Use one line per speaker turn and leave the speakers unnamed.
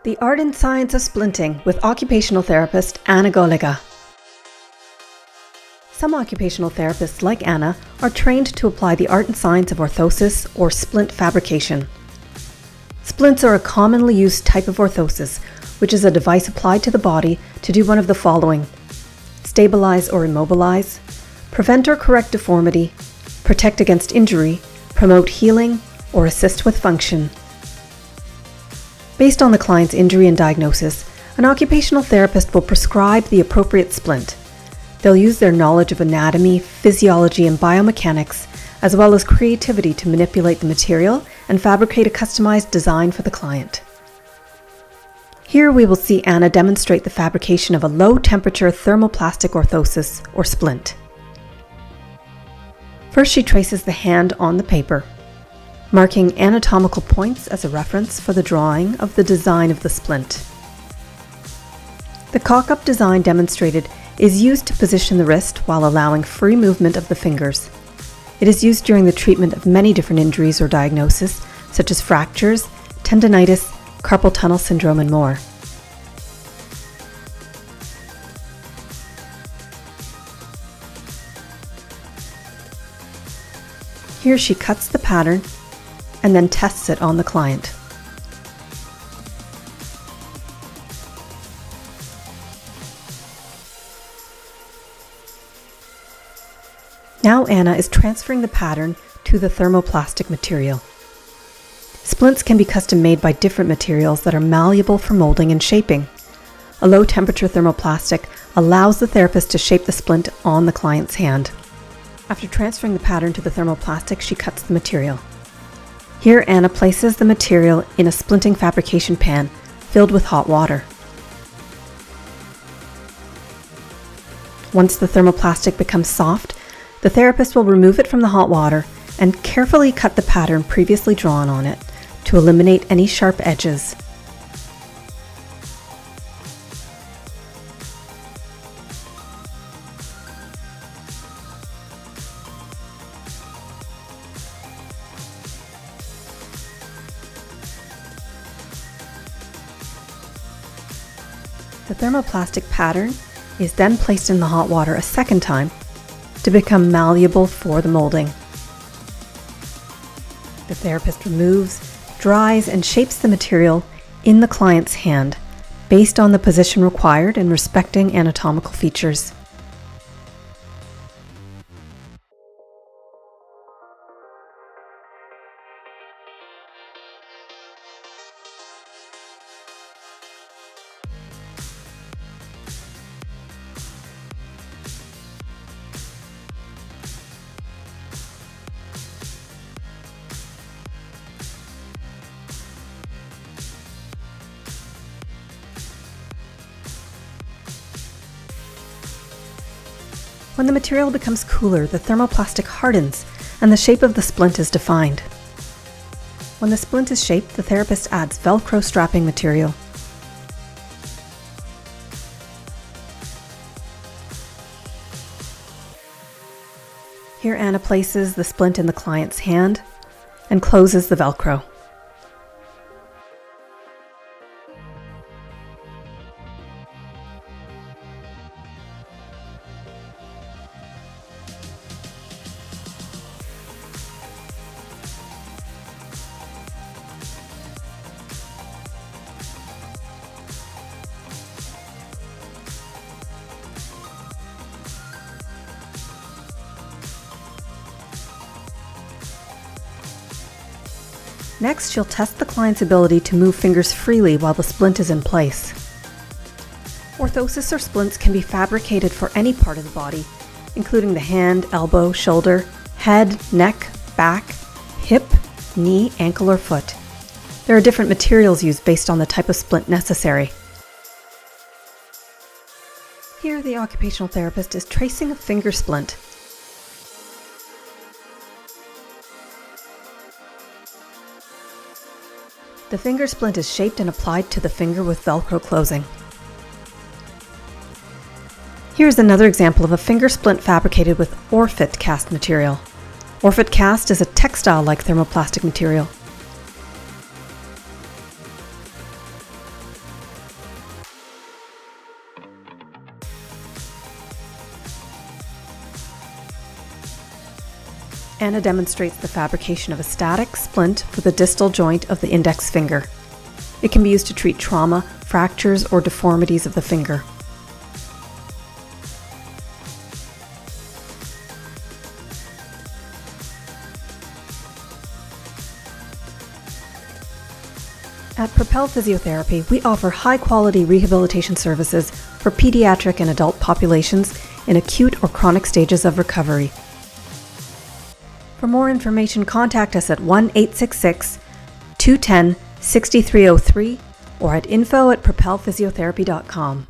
The Art and Science of Splinting with occupational therapist Ana Gollega. Some occupational therapists, like Ana, are trained to apply the art and science of orthosis or splint fabrication. Splints are a commonly used type of orthosis, which is a device applied to the body to do one of the following: stabilize or immobilize, prevent or correct deformity, protect against injury, promote healing, or assist with function. Based on the client's injury and diagnosis, an occupational therapist will prescribe the appropriate splint. They'll use their knowledge of anatomy, physiology, and biomechanics, as well as creativity to manipulate the material and fabricate a customized design for the client. Here we will see Ana demonstrate the fabrication of a low-temperature thermoplastic orthosis, or splint. First, she traces the hand on the paper, marking anatomical points as a reference for the drawing of the design of the splint. The cock-up design demonstrated is used to position the wrist while allowing free movement of the fingers. It is used during the treatment of many different injuries or diagnoses, such as fractures, tendinitis, carpal tunnel syndrome, and more. Here she cuts the pattern and then tests it on the client. Now Ana is transferring the pattern to the thermoplastic material. Splints can be custom made by different materials that are malleable for molding and shaping. A low temperature thermoplastic allows the therapist to shape the splint on the client's hand. After transferring the pattern to the thermoplastic, she cuts the material. Here Ana places the material in a splinting fabrication pan filled with hot water. Once the thermoplastic becomes soft, the therapist will remove it from the hot water and carefully cut the pattern previously drawn on it to eliminate any sharp edges. The thermoplastic pattern is then placed in the hot water a second time to become malleable for the molding. The therapist removes, dries, and shapes the material in the client's hand based on the position required and respecting anatomical features. When the material becomes cooler, the thermoplastic hardens and the shape of the splint is defined. When the splint is shaped, the therapist adds Velcro strapping material. Here Ana places the splint in the client's hand and closes the Velcro. Next, she'll test the client's ability to move fingers freely while the splint is in place. Orthosis or splints can be fabricated for any part of the body, including the hand, elbow, shoulder, head, neck, back, hip, knee, ankle, or foot. There are different materials used based on the type of splint necessary. Here, the occupational therapist is tracing a finger splint. The finger splint is shaped and applied to the finger with Velcro closing. Here's another example of a finger splint fabricated with Orfit cast material. Orfit cast is a textile-like thermoplastic material. Ana demonstrates the fabrication of a static splint for the distal joint of the index finger. It can be used to treat trauma, fractures, or deformities of the finger. At Propel Physiotherapy, we offer high-quality rehabilitation services for pediatric and adult populations in acute or chronic stages of recovery. For more information, contact us at 1-866-210-6303 or at info@propelphysiotherapy.com.